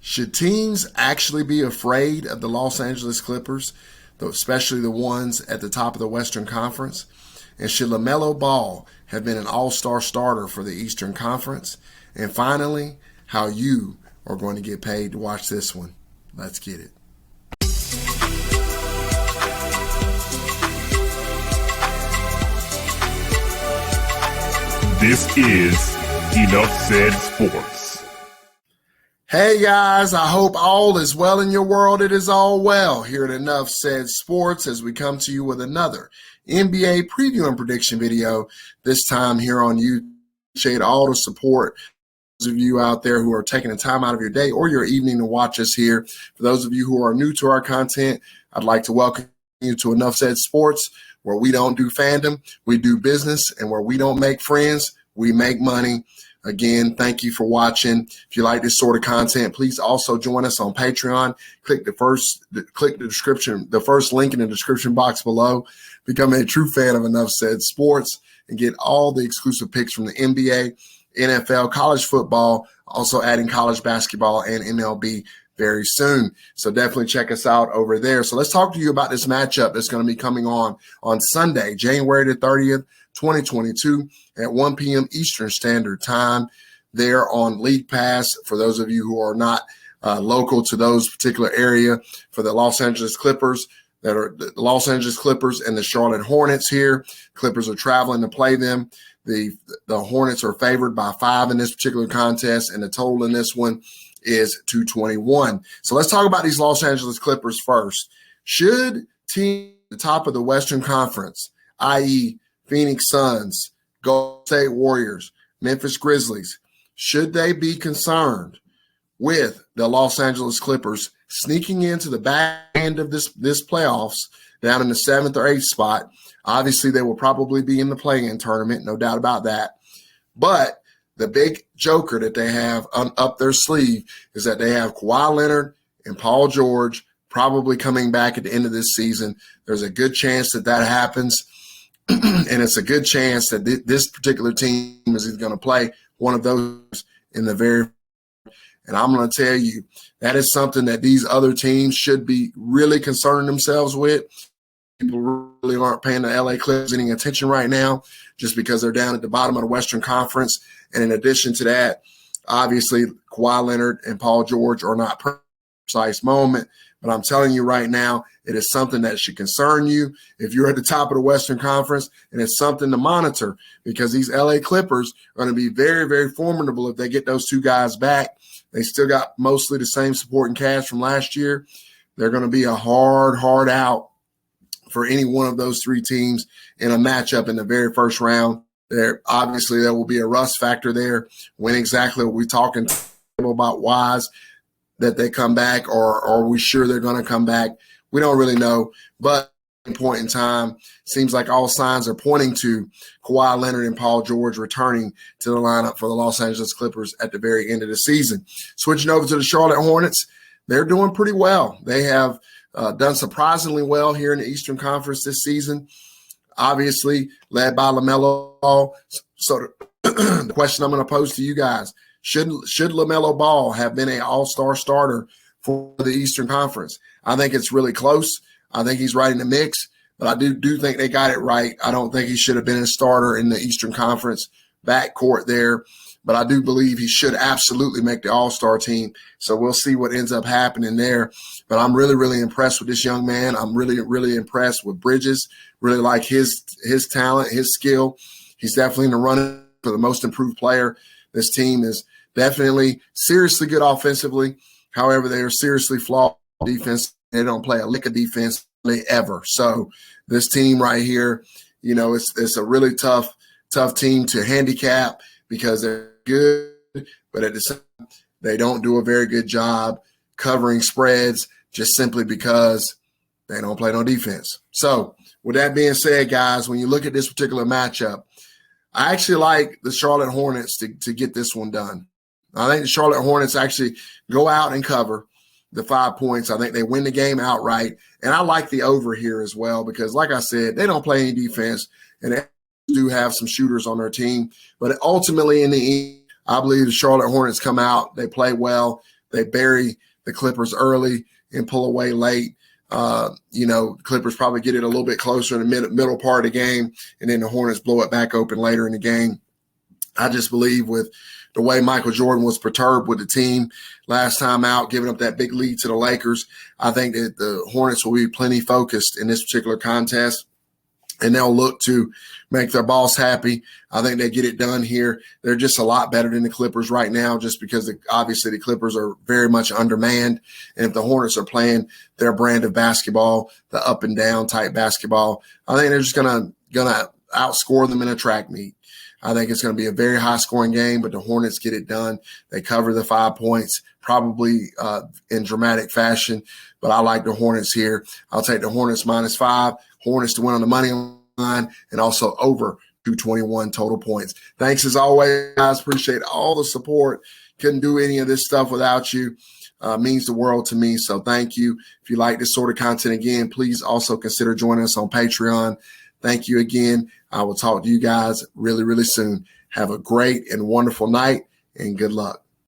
Should teams actually be afraid of the Los Angeles Clippers, especially the ones at the top of the Western Conference? And should LaMelo Ball have been an all-star starter for the Eastern Conference? And finally, how you are going to get paid to watch this one. Let's get it. This is Enough Said Sports. Hey guys, I hope all is well in your world. It is all well here at Enough Said Sports as we come to you with another NBA preview and prediction video, this time here on YouTube. Appreciate all the support. Those of you out there who are taking the time out of your day or your evening to watch us here. For those of you who are new to our content, I'd like to welcome you to Enough Said Sports, where we don't do fandom, we do business, and where we don't make friends, we make money. Again, thank you for watching. If you like this sort of content, please also join us on Patreon. Click the description, the first link in the description box below. Become a true fan of Enough Said Sports and get all the exclusive picks from the NBA, NFL, college football, also adding college basketball and MLB very soon. So definitely check us out over there. So let's talk to you about this matchup that's going to be coming on Sunday, January the 30th, 2022 at 1 p.m. Eastern Standard Time there on League Pass. For those of you who are not local to those particular area, for the Los Angeles Clippers, that are the Los Angeles Clippers and the Charlotte Hornets here. Clippers are traveling to play them. The Hornets are favored by 5 in this particular contest, and the total in this one is 221. So let's talk about these Los Angeles Clippers first. Should team at the top of the Western Conference, i.e. Phoenix Suns, Golden State Warriors, Memphis Grizzlies, should they be concerned with the Los Angeles Clippers sneaking into the back end of this playoffs down in the 7th or 8th spot? Obviously, they will probably be in the play-in tournament, no doubt about that. But the big joker that they have up their sleeve is that they have Kawhi Leonard and Paul George probably coming back at the end of this season. There's a good chance that happens, and it's a good chance that this particular team is going to play one of those in the very – and I'm going to tell you, that is something that these other teams should be really concerning themselves with. People really aren't paying the LA Clippers any attention right now just because they're down at the bottom of the Western Conference. And in addition to that, obviously, Kawhi Leonard and Paul George are not precise moment. But I'm telling you right now, it is something that should concern you if you're at the top of the Western Conference, and it's something to monitor because these LA Clippers are going to be very, very formidable if they get those two guys back. They still got mostly the same supporting cast from last year. They're going to be a hard out for any one of those three teams in a matchup in the very first round. There will be a rust factor there. When exactly are we talking about wise that they come back, or are we sure they're going to come back? We don't really know. But at a point in time, seems like all signs are pointing to Kawhi Leonard and Paul George returning to the lineup for the Los Angeles Clippers at the very end of the season. Switching over to the Charlotte Hornets, they're doing pretty well. They have done surprisingly well here in the Eastern Conference this season, obviously led by LaMelo Ball. So the question I'm going to pose to you guys, should LaMelo Ball have been an all-star starter for the Eastern Conference? I think it's really close. I think he's right in the mix, but I do think they got it right. I don't think he should have been a starter in the Eastern Conference backcourt there, but I do believe he should absolutely make the all-star team. So we'll see what ends up happening there. But I'm really, really impressed with this young man. I'm really, really impressed with Bridges. Really like his talent, his skill. He's definitely in the running for the most improved player. This team is definitely seriously good offensively. However, they are seriously flawed defense. They don't play a lick of defense ever. So this team right here, it's a really tough team to handicap because they're good, but at the same time, they don't do a very good job covering spreads just simply because they don't play no defense. So with that being said, guys, when you look at this particular matchup, I actually like the Charlotte Hornets to get this one done. I think the Charlotte Hornets actually go out and cover the 5 points. I think they win the game outright. And I like the over here as well because, like I said, they don't play any defense and they do have some shooters on their team. But ultimately, in the end, I believe the Charlotte Hornets come out. They play well. they bury the Clippers early and pull away late. Clippers probably get it a little bit closer in the middle part of the game, and then the Hornets blow it back open later in the game. I just believe with the way Michael Jordan was perturbed with the team last time out, giving up that big lead to the Lakers, I think that the Hornets will be plenty focused in this particular contest, and they'll look to make their boss happy. I think they get it done here. They're just a lot better than the Clippers right now, just because obviously the Clippers are very much undermanned. And if the Hornets are playing their brand of basketball, the up and down type basketball, I think they're just gonna outscore them in a track meet. I think it's going to be a very high-scoring game, but the Hornets get it done. They cover the 5 points, probably in dramatic fashion, but I like the Hornets here. I'll take the Hornets -5, Hornets to win on the money line, and also over 221 total points. Thanks as always, guys. Appreciate all the support. Couldn't do any of this stuff without you. Means the world to me, so thank you. If you like this sort of content, again, please also consider joining us on Patreon. Thank you again. I will talk to you guys really, really soon. Have a great and wonderful night, and good luck.